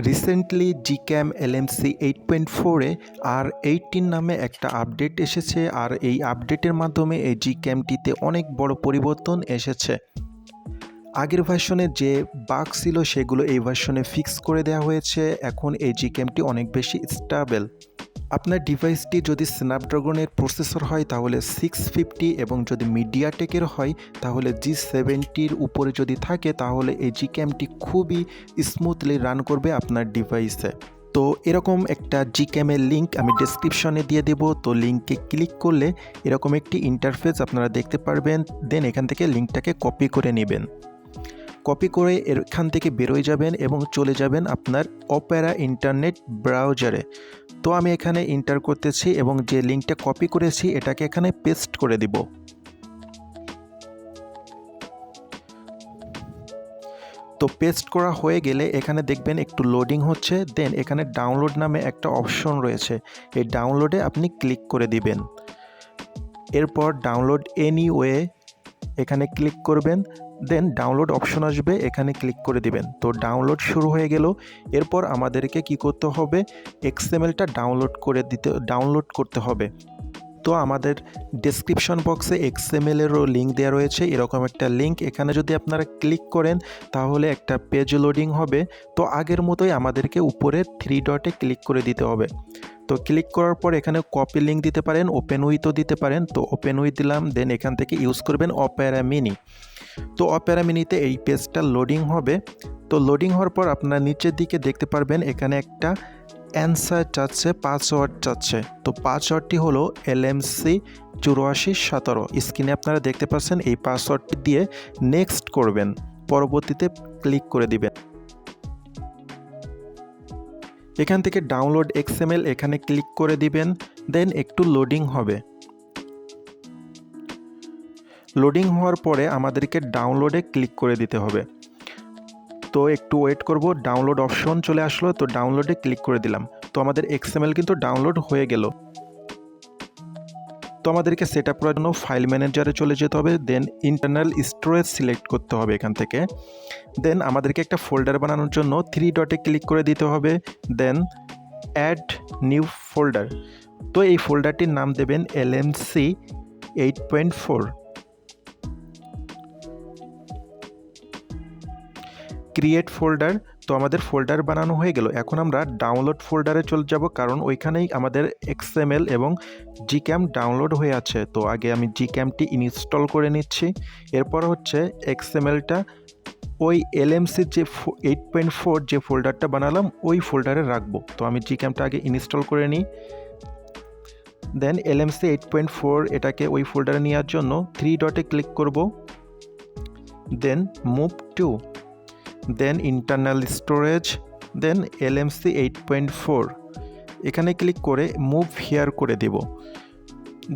Recently Gcam LMC 8.4-এ আর18 নামে একটা update এসেছে, আর এই আপডেটের মাধ্যমে এই Gcamটিতে অনেক বড় পরিবর্তন এসেছে। আগের ভার্সনে যে বাগ ছিল সেগুলো এই ভার্সনে ফিক্স করে দেওয়া হয়েছে। এখন এই Gcamটি অনেক বেশি স্টেবল। আপনার ডিভাইসটি যদি স্ন্যাপড্রাগনের প্রসেসর হয় তাহলে 650, এবং যদি মিডিয়াটেকের হয় তাহলে G70-র উপরে যদি থাকে তাহলে এই Gcamটি খুবই স্মুথলি রান করবে আপনার ডিভাইসে। তো এরকম একটা Gcam-এর লিঙ্ক আমি ডেসক্রিপশনে দিয়ে দেব। তো লিঙ্কে ক্লিক করলে এরকম একটি ইন্টারফেস আপনারা দেখতে পারবেন। দেন এখান থেকে লিঙ্কটাকে কপি করে নেবেন। কপি করে এখান থেকে বেরোয় যাবেন এবং চলে যাবেন আপনার অপেরা ইন্টারনেট ব্রাউজারে। তো আমি এখানে এন্টার করতেছি এবং যে লিঙ্কটা কপি করেছি এটাকে এখানে পেস্ট করে দিব। তো পেস্ট করা হয়ে গেলে এখানে দেখবেন একটু লোডিং হচ্ছে। দেন এখানে ডাউনলোড নামে একটা অপশন রয়েছে, এই ডাউনলোডে আপনি ক্লিক করে দিবেন। এরপর ডাউনলোড এনিওয়ে এখানে ক্লিক করবেন। দেন ডাউনলোড অপশন আসবে, এখানে ক্লিক করে দিবেন। তো ডাউনলোড শুরু হয়ে গেল। এরপর আমাদেরকে কি করতে হবে, XML-টা ডাউনলোড করতে হবে। তো আমাদের ডেসক্রিপশন বক্সে XML-এরও লিঙ্ক দেওয়া রয়েছে, এরকম একটা লিঙ্ক। এখানে যদি আপনারা ক্লিক করেন তাহলে একটা পেজ লোডিং হবে। তো আগের মতোই আমাদেরকে উপরে 3 ডটে ক্লিক করে দিতে হবে। তো ক্লিক করার পর এখানে কপি লিঙ্ক দিতে পারেন, ওপেন উইথও দিতে পারেন। তো ওপেন উইথ দিলাম। দেন এখান থেকে ইউজ করবেন অপেরা মিনি। তো অপেরা মিনিতে এই পেজটা লোডিং হবে। তো লোডিং হওয়ার পর আপনার নিচের দিকে দেখতে পারবেন এখানে একটা অ্যান্সার চাচ্ছে, পাসওয়ার্ড চাচ্ছে। তো পাসওয়ার্ডটি হলো LMC 8417। স্ক্রিনে আপনারা দেখতে পাচ্ছেন। এই পাসওয়ার্ডটি দিয়ে নেক্সট করবেন, পরবর্তীতে ক্লিক করে দিবেন। এখান থেকে ডাউনলোড XML এখানে ক্লিক করে দিবেন। দেন একটু লোডিং হবে। লোডিং হওয়ার পরে আমাদেরকে ডাউনলোডে ক্লিক করে দিতে হবে। তো একটু ওয়েট করব। ডাউনলোড অপশন চলে আসলো, তো ডাউনলোডে ক্লিক করে দিলাম। তো আমাদের XML কিন্তু ডাউনলোড হয়ে গেল। তো আমাদেরকে সেট আপ করার জন্য ফাইল ম্যানেজারে চলে যেতে হবে। দেন ইন্টারনাল স্টোরেজ সিলেক্ট করতে হবে এখান থেকে। দেন আমাদেরকে একটা ফোল্ডার বানানোর জন্য 3 ডটে ক্লিক করে দিতে হবে। দেন অ্যাড নিউ ফোল্ডার। তো এই ফোল্ডারটির নাম দেবেন LMC 8.4। Create folder. তো আমাদের ফোল্ডার বানানো হয়ে গেল। এখন আমরা ডাউনলোড ফোল্ডারে চলে যাব, কারণ ওইখানেই আমাদের XML এবং Gcam ডাউনলোড হয়ে আছে। তো আগে আমি Gcamটি ইনস্টল করে নিচ্ছি। এরপর হচ্ছে XML-টা ওই LMC যে 8.4 যে ফোল্ডারটা বানালাম ওই ফোল্ডারে রাখবো। তো আমি Gcamটা আগে ইনস্টল করে নিই। দেন LMC 8.4 এটাকে ওই ফোল্ডারে নেওয়ার জন্য 3 ডটে ক্লিক করব। Then move to, then internal storage, then LMC 8.4 এখানে ক্লিক করে মুভ হিয়ার করে দেব।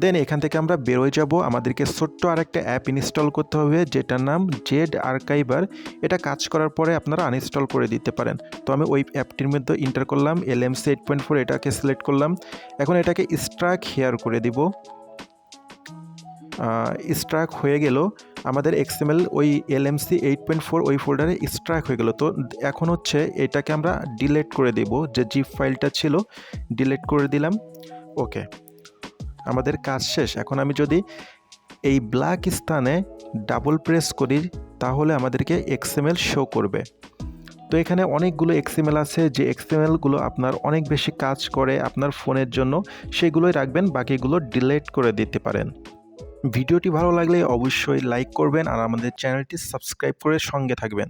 দেন এখান থেকে আমরা বেরোয় যাব। আমাদেরকে ছোট্ট আরেকটা অ্যাপ ইনস্টল করতে হবে যেটার নাম জেড আর্কাইভার। এটা কাজ করার পরে আপনারা আনইনস্টল করে দিতে পারেন। তো আমি ওই অ্যাপটির মধ্যে এন্টার করলাম LMC 8.4, এটাকে সিলেক্ট করলাম। এখন এটাকে স্ট্রাক হিয়ার করে দিব। স্ট্রাক হয়ে গেল। আমাদের XML ওই LMC 8.4 ওই ফোল্ডারে স্ট্রাক হয়ে গেল। তো এখন হচ্ছে এটাকে আমরা ডিলিট করে দেব, যে জিপ ফাইলটা ছিল ডিলিট করে দিলাম। ওকে, আমাদের কাজ শেষ। এখন আমি যদি এই ব্ল্যাক স্থানে ডাবল প্রেস করি তাহলে আমাদেরকে XML শো করবে। তো এখানে অনেকগুলো XML আছে, যে XMLগুলো আপনার অনেক বেশি কাজ করে আপনার ফোনের জন্য, সেগুলোই রাখবেন, বাকিগুলো ডিলিট করে দিতে পারেন। ভিডিওটি ভালো লাগলে অবশ্যই লাইক করবেন আর আমাদের চ্যানেলটি সাবস্ক্রাইব করে সঙ্গে থাকবেন।